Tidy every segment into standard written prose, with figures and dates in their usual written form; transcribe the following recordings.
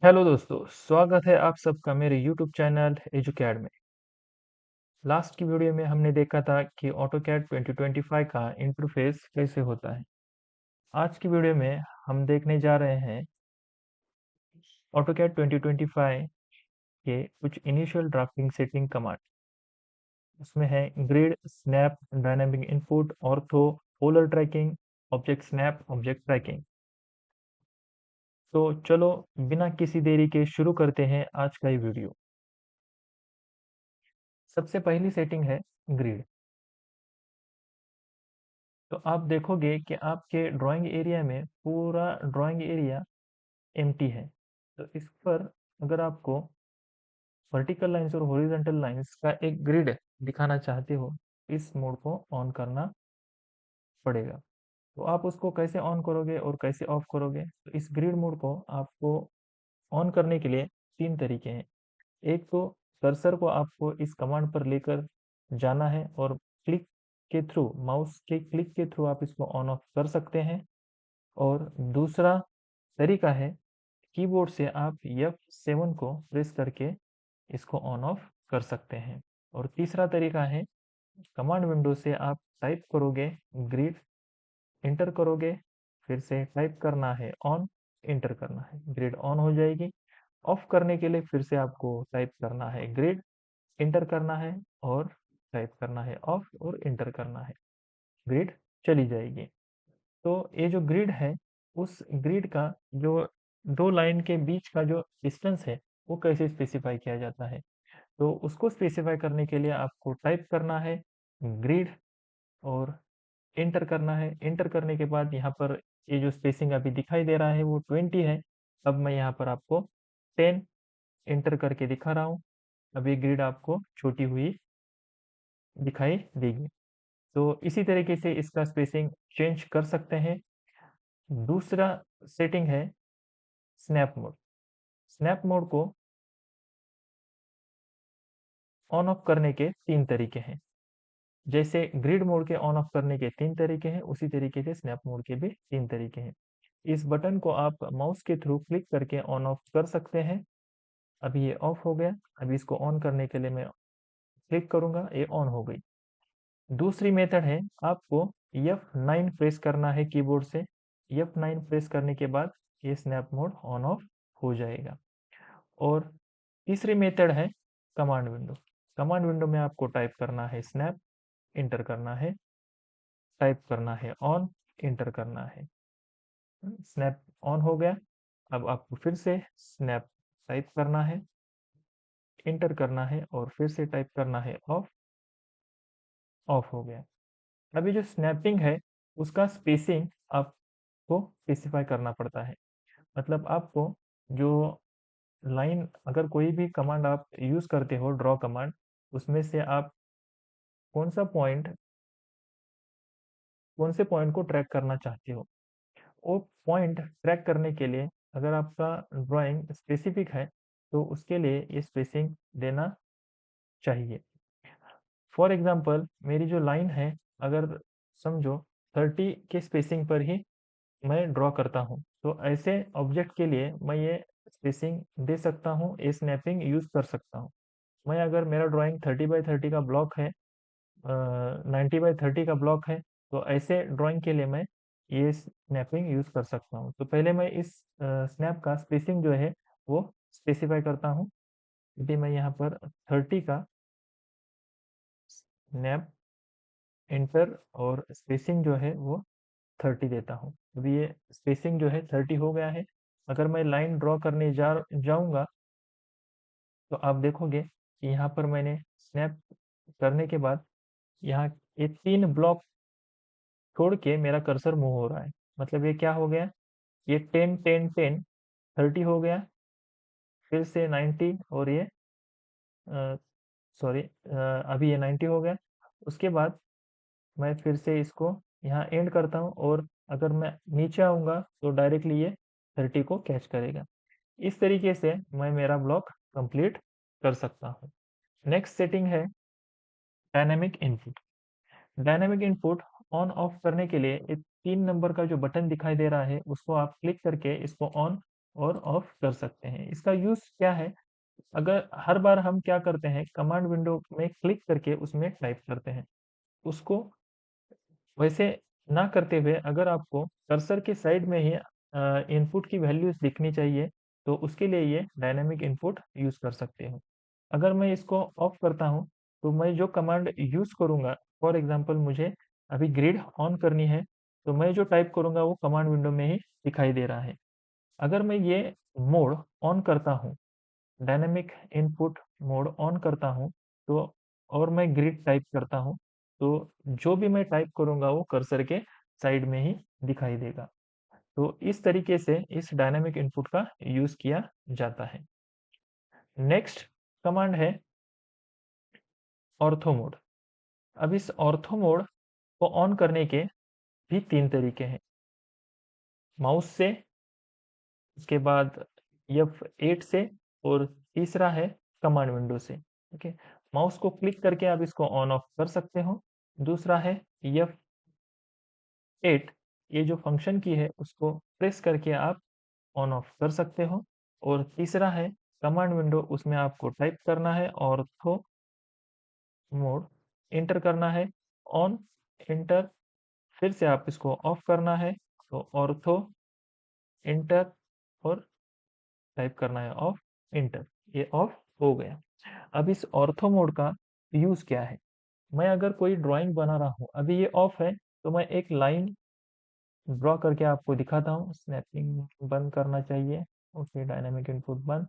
Hello दोस्तों, स्वागत है आप सबका मेरे यूट्यूब चैनल एजुकैड में। लास्ट की वीडियो में हमने देखा था कि ऑटोकैड 2025 का इंटरफेस कैसे होता है। आज की वीडियो में हम देखने जा रहे हैं ऑटोकैड 2025 के कुछ इनिशियल ड्राफ्टिंग सेटिंग कमांड। उसमें है grid, snap, dynamic input, ortho, polar tracking, object snap, object tracking. तो चलो बिना किसी देरी के शुरू करते हैं आज का ये वीडियो। सबसे पहली सेटिंग है ग्रिड। तो आप देखोगे कि आपके ड्राइंग एरिया में पूरा ड्राइंग एरिया एम्प्टी है। तो इस पर अगर आपको वर्टिकल लाइंस और हॉरिजॉन्टल लाइंस का एक ग्रिड दिखाना चाहते हो, इस मोड को ऑन करना पड़ेगा। तो आप उसको कैसे ऑन करोगे और कैसे ऑफ करोगे? तो इस ग्रिड मोड को आपको ऑन करने के लिए तीन तरीके हैं। एक तो कर्सर को आपको इस कमांड पर लेकर जाना है और क्लिक के थ्रू, माउस के क्लिक के थ्रू आप इसको ऑन ऑफ कर सकते हैं। और दूसरा तरीका है, कीबोर्ड से आप F7 को प्रेस करके इसको ऑन ऑफ कर सकते हैं। और तीसरा तरीका है, कमांड विंडो से आप टाइप करोगे ग्रिड, इंटर करोगे, फिर से टाइप करना है ऑन, इंटर करना है, ग्रिड ऑन हो जाएगी। ऑफ करने के लिए फिर से आपको टाइप करना है ग्रिड, इंटर करना है और टाइप करना है ऑफ और इंटर करना है, ग्रिड चली जाएगी। तो ये जो ग्रिड है, उस ग्रिड का जो दो लाइन के बीच का जो डिस्टेंस है, वो कैसे स्पेसिफाई किया जाता है? तो उसको स्पेसिफाई करने के लिए आपको टाइप करना है ग्रिड और एंटर करना है। एंटर करने के बाद यहाँ पर ये जो स्पेसिंग अभी दिखाई दे रहा है वो 20 है। अब मैं यहाँ पर आपको 10 एंटर करके दिखा रहा हूँ। अब ये ग्रिड आपको छोटी हुई दिखाई देगी। तो इसी तरीके से इसका स्पेसिंग चेंज कर सकते हैं। दूसरा सेटिंग है स्नैप मोड। स्नैप मोड को ऑन ऑफ करने के तीन तरीके हैं। जैसे ग्रिड मोड के ऑन ऑफ करने के तीन तरीके हैं, उसी तरीके से स्नैप मोड के भी तीन तरीके हैं। इस बटन को आप माउस के थ्रू क्लिक करके ऑन ऑफ कर सकते हैं। अभी ये ऑफ हो गया। अभी इसको ऑन करने के लिए मैं क्लिक करूंगा, ये ऑन हो गई। दूसरी मेथड है, आपको F9 प्रेस करना है कीबोर्ड से। F9 प्रेस करने के बाद ये स्नैप मोड ऑन ऑफ हो जाएगा। और तीसरी मेथड है कमांड विंडो। कमांड विंडो में आपको टाइप करना है स्नैप, इंटर करना है, टाइप करना है ऑन, इंटर करना है, स्नैप ऑन हो गया। अब आपको फिर से स्नैप टाइप करना है, इंटर करना है और फिर से टाइप करना है ऑफ, ऑफ हो गया। अभी जो स्नैपिंग है, उसका स्पेसिंग आपको स्पेसिफाई करना पड़ता है। मतलब आपको जो लाइन, अगर कोई भी कमांड आप यूज करते हो, ड्रॉ कमांड, उसमें से आप कौन सा पॉइंट, कौन से पॉइंट को ट्रैक करना चाहते हो, वो पॉइंट ट्रैक करने के लिए अगर आपका ड्राइंग स्पेसिफिक है तो उसके लिए ये स्पेसिंग देना चाहिए। फॉर एग्जांपल मेरी जो लाइन है, अगर समझो 30 के स्पेसिंग पर ही मैं ड्रॉ करता हूँ, तो ऐसे ऑब्जेक्ट के लिए मैं ये स्पेसिंग दे सकता हूँ, ये स्नैपिंग यूज कर सकता हूँ। मैं अगर मेरा ड्राइंग 30x30 का ब्लॉक है, 90x30 का ब्लॉक है, तो ऐसे ड्राइंग के लिए मैं ये स्नैपिंग यूज कर सकता हूँ। तो पहले मैं इस स्नैप का स्पेसिंग जो है वो स्पेसिफाई करता हूँ। यदि मैं यहाँ पर 30 का स्नैप, इंटर और स्पेसिंग जो है वो 30 देता हूँ। अभी ये स्पेसिंग जो है 30 हो गया है। अगर मैं लाइन ड्रॉ करने जाऊंगा तो आप देखोगे कि यहाँ पर मैंने स्नैप करने के बाद यहाँ ये तीन ब्लॉक छोड़ के मेरा कर्सर मूव हो रहा है। मतलब ये क्या हो गया, ये 10 10 10 30 हो गया, फिर से 90 और ये सॉरी, अभी ये 90 हो गया। उसके बाद मैं फिर से इसको यहाँ एंड करता हूँ और अगर मैं नीचे आऊँगा तो डायरेक्टली ये 30 को कैच करेगा। इस तरीके से मैं मेरा ब्लॉक कंप्लीट कर सकता हूँ। नेक्स्ट सेटिंग है dynamic input. Dynamic input on off करने के लिए एक 3 नंबर का जो बटन दिखाई दे रहा है, उसको आप क्लिक करके इसको ऑन और ऑफ कर सकते हैं। इसका यूज़ क्या है? अगर हर बार हम क्या करते हैं, कमांड विंडो में क्लिक करके उसमें टाइप करते हैं, उसको वैसे ना करते हुए अगर आपको कर्सर के साइड में ही इनपुट की वैल्यूज़ दिखनी चाहिए, तो उसके लिए ये डायनामिक इनपुट यूज़ कर सकते हो। अगर मैं इसको ऑफ करता हूँ, तो मैं जो कमांड यूज़ करूँगा, फॉर एग्ज़ाम्पल मुझे अभी ग्रिड ऑन करनी है, तो मैं जो टाइप करूँगा वो कमांड विंडो में ही दिखाई दे रहा है। अगर मैं ये मोड ऑन करता हूँ, डायनामिक इनपुट मोड ऑन करता हूँ, तो और मैं ग्रिड टाइप करता हूँ, तो जो भी मैं टाइप करूँगा वो कर्सर के साइड में ही दिखाई देगा। तो इस तरीके से इस डायनामिक इनपुट का यूज़ किया जाता है। नेक्स्ट कमांड है ऑर्थो मोड। अब इस ऑर्थो मोड को ऑन करने के भी 3 तरीके हैं। माउस से, उसके बाद F8 से और तीसरा है कमांड विंडो से। ओके, माउस को क्लिक करके आप इसको ऑन ऑफ कर सकते हो। दूसरा है F8, ये जो फंक्शन की है उसको प्रेस करके आप ऑन ऑफ कर सकते हो। और तीसरा है कमांड विंडो, उसमें आपको टाइप करना है ऑर्थो मोड, एंटर करना है, ऑन, एंटर, फिर से आप इसको ऑफ करना है, तो ऑर्थो, एंटर और टाइप करना है ऑफ, एंटर। ये ऑफ हो गया। अब इस ऑर्थो मोड का यूज़ क्या है? मैं अगर कोई ड्राइंग बना रहा हूँ, अभी ये ऑफ है, तो मैं एक लाइन ड्रॉ करके आपको दिखाता हूँ। स्नैपिंग बंद करना चाहिए। ओके, डायनामिक इनपुट बंद।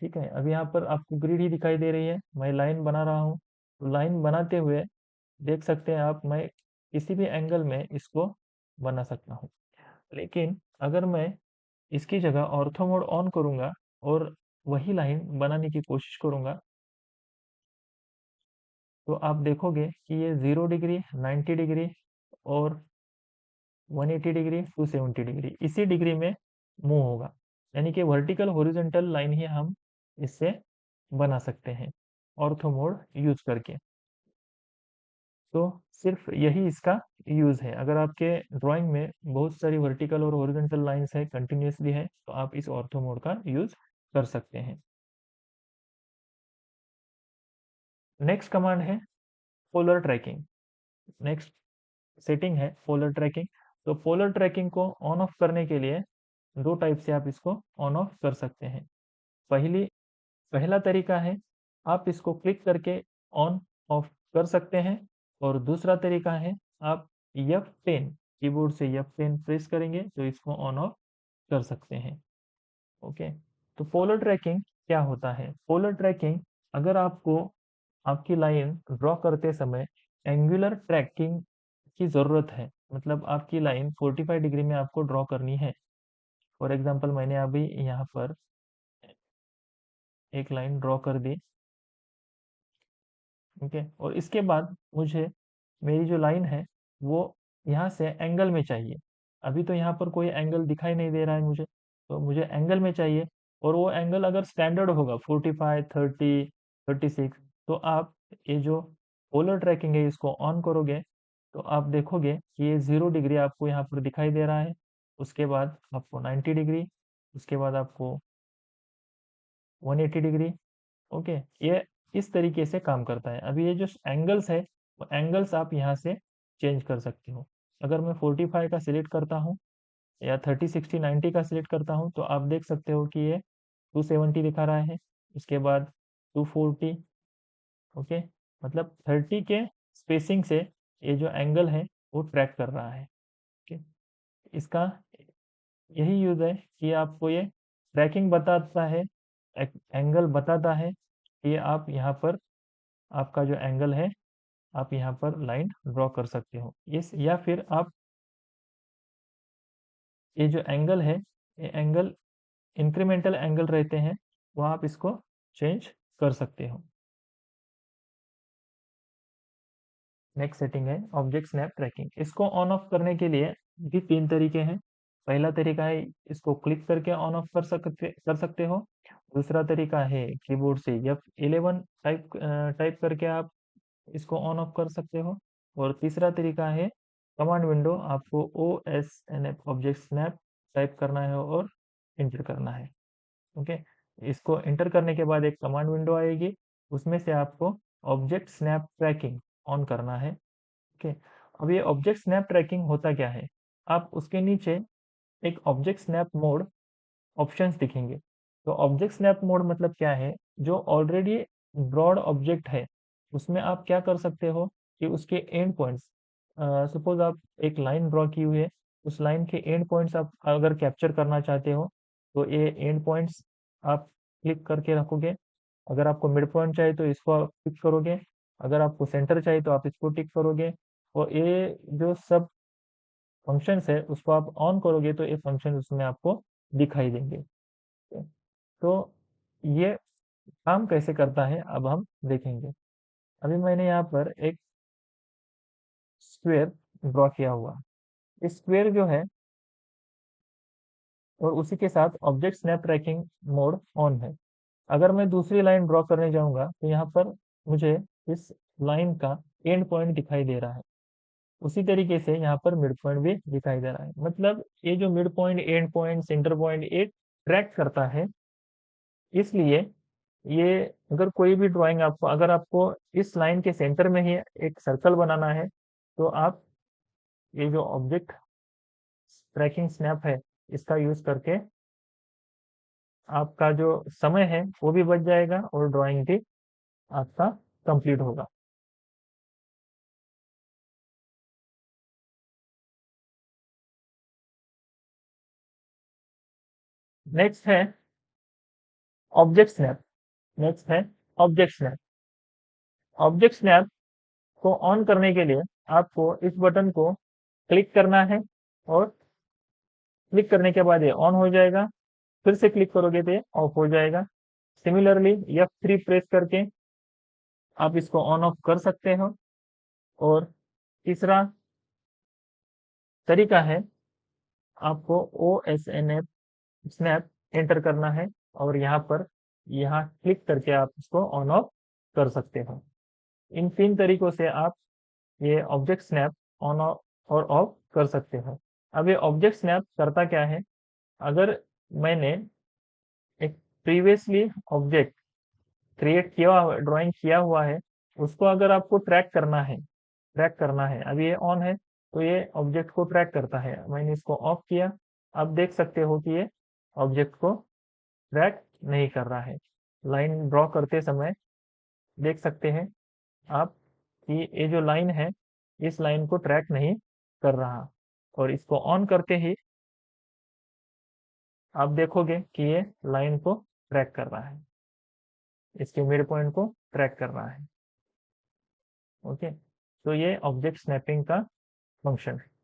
ठीक है, अभी यहाँ पर आपको ग्रिड ही दिखाई दे रही है, मैं लाइन बना रहा हूँ। तो लाइन बनाते हुए देख सकते हैं आप, मैं किसी भी एंगल में इसको बना सकता हूँ। लेकिन अगर मैं इसकी जगह ऑर्थो मोड ऑन करूँगा और वही लाइन बनाने की कोशिश करूँगा, तो आप देखोगे कि ये 0 डिग्री, 90 डिग्री और 180 डिग्री, 270 डिग्री, इसी डिग्री में मूव होगा। यानी कि वर्टिकल हॉरिजॉन्टल लाइन ही हम इससे बना सकते हैं ऑर्थो मोड यूज करके। तो सिर्फ यही इसका यूज है। अगर आपके ड्राइंग में बहुत सारी वर्टिकल और हॉरिजॉन्टल लाइंस है, कंटिन्यूअसली है, तो आप इस ऑर्थो मोड का यूज कर सकते हैं। नेक्स्ट कमांड है पोलर ट्रैकिंग। नेक्स्ट सेटिंग है पोलर ट्रैकिंग। तो पोलर ट्रैकिंग को ऑन ऑफ करने के लिए दो टाइप से आप इसको ऑन ऑफ कर सकते हैं। पहली पहला तरीका है, आप इसको क्लिक करके ऑन ऑफ कर सकते हैं। और दूसरा तरीका है, आप F10, कीबोर्ड से F10 प्रेस करेंगे तो इसको ऑन ऑफ कर सकते हैं। ओके, तो पोलर ट्रैकिंग क्या होता है? पोलर ट्रैकिंग, अगर आपको आपकी लाइन ड्रॉ करते समय एंगुलर ट्रैकिंग की ज़रूरत है, मतलब आपकी लाइन 45 डिग्री में आपको ड्रॉ करनी है। फॉर एग्जांपल मैंने अभी यहाँ पर एक लाइन ड्रॉ कर दी। ओके, और इसके बाद मुझे मेरी जो लाइन है वो यहाँ से एंगल में चाहिए। अभी तो यहाँ पर कोई एंगल दिखाई नहीं दे रहा है मुझे, तो मुझे एंगल में चाहिए। और वो एंगल अगर स्टैंडर्ड होगा 45, 30, 36, तो आप ये जो पोलर ट्रैकिंग है इसको ऑन करोगे, तो आप देखोगे कि ये 0 डिग्री आपको यहाँ पर दिखाई दे रहा है। उसके बाद आपको 90 डिग्री, उसके बाद आपको 180 डिग्री। ओके, ये इस तरीके से काम करता है। अभी ये जो एंगल्स है, वो एंगल्स आप यहाँ से चेंज कर सकते हो। अगर मैं 45 का सिलेक्ट करता हूँ या 30, 60, 90 का सिलेक्ट करता हूँ, तो आप देख सकते हो कि ये 270 दिखा रहा है। उसके बाद 240। ओके, मतलब 30 के स्पेसिंग से ये जो एंगल है वो ट्रैक कर रहा है। ओके, इसका यही यूज है कि आपको ये ट्रैकिंग बताता है, एंगल बताता है कि आप यहाँ पर, आपका जो एंगल है, आप यहाँ पर लाइन ड्रॉ कर सकते हो। इस या फिर आप ये जो एंगल है, ये एंगल इंक्रीमेंटल एंगल रहते हैं, वो आप इसको चेंज कर सकते हो। नेक्स्ट सेटिंग है ऑब्जेक्ट स्नैप ट्रैकिंग। इसको ऑन ऑफ करने के लिए भी 3 तरीके हैं। पहला तरीका है, इसको क्लिक करके ऑन ऑफ कर सकते हो। दूसरा तरीका है कीबोर्ड से F11 टाइप करके आप इसको ऑन ऑफ कर सकते हो। और तीसरा तरीका है कमांड विंडो, आपको OSNF ऑब्जेक्ट स्नैप टाइप करना है और एंटर करना है। ओके, इसको एंटर करने के बाद एक कमांड विंडो आएगी, उसमें से आपको ऑब्जेक्ट स्नैप ट्रैकिंग ऑन करना है। ओके, अब ये ऑब्जेक्ट स्नैप ट्रैकिंग होता क्या है, आप उसके नीचे एक ऑब्जेक्ट स्नैप मोड ऑप्शंस दिखेंगे। तो ऑब्जेक्ट स्नैप मोड मतलब क्या है, जो ऑलरेडी ब्रॉड ऑब्जेक्ट है उसमें आप क्या कर सकते हो कि उसके एंड पॉइंट्स, सपोज आप एक लाइन ड्रॉ की हुई है, उस लाइन के एंड पॉइंट्स आप अगर कैप्चर करना चाहते हो तो ये एंड पॉइंट्स आप क्लिक करके रखोगे। अगर आपको मिड पॉइंट चाहिए तो इसको आप टिक करोगे, अगर आपको सेंटर चाहिए तो आप इसको टिक करोगे, और ये जो सब फंक्शंस है उसको आप ऑन करोगे तो ये फंक्शन उसमें आपको दिखाई देंगे। तो ये काम कैसे करता है अब हम देखेंगे। अभी मैंने यहाँ पर एक स्क्वायर ड्रॉ किया हुआ, इस स्क्वायर जो है और उसी के साथ object snap tracking mode on है। अगर मैं दूसरी लाइन ड्रॉ करने जाऊंगा तो यहाँ पर मुझे इस लाइन का एंड पॉइंट दिखाई दे रहा है, उसी तरीके से यहाँ पर मिड पॉइंट भी दिखाई दे रहा है। मतलब ये जो mid point, and point, centre point, ये ट्रैक करता है। इसलिए ये, अगर कोई भी ड्राइंग आपको, अगर आपको इस लाइन के सेंटर में ही एक सर्कल बनाना है तो आप ये जो ऑब्जेक्ट ट्रैकिंग स्नैप है इसका यूज करके आपका जो समय है वो भी बच जाएगा और ड्राइंग भी आपका कंप्लीट होगा। नेक्स्ट है ऑब्जेक्ट स्नैप। नेक्स्ट है ऑब्जेक्ट स्नैप। ऑब्जेक्ट स्नैप को ऑन करने के लिए आपको इस बटन को क्लिक करना है, और क्लिक करने के बाद ये ऑन हो जाएगा। फिर से क्लिक करोगे तो ऑफ हो जाएगा। सिमिलरली F3 प्रेस करके आप इसको ऑन ऑफ कर सकते हो। और तीसरा तरीका है, आपको OSNF स्नैप एंटर करना है और यहाँ पर, यहाँ क्लिक करके आप इसको ऑन ऑफ कर सकते हो। इन 3 तरीकों से आप ये ऑब्जेक्ट स्नैप ऑन और ऑफ कर सकते हो। अब ये ऑब्जेक्ट स्नैप करता क्या है, अगर मैंने एक प्रीवियसली ऑब्जेक्ट क्रिएट किया हुआ, ड्राइंग किया हुआ है, उसको अगर आपको ट्रैक करना है, अभी ये ऑन है तो ये ऑब्जेक्ट को ट्रैक करता है। मैंने इसको ऑफ किया, आप देख सकते हो कि ये ऑब्जेक्ट को ट्रैक नहीं कर रहा है। लाइन ड्रॉ करते समय देख सकते हैं आप कि ये जो लाइन है इस लाइन को ट्रैक नहीं कर रहा, और इसको ऑन करते ही आप देखोगे कि ये लाइन को ट्रैक कर रहा है, इसके मिड पॉइंट को ट्रैक कर रहा है। ओके, तो ये ऑब्जेक्ट स्नैपिंग का फंक्शन है।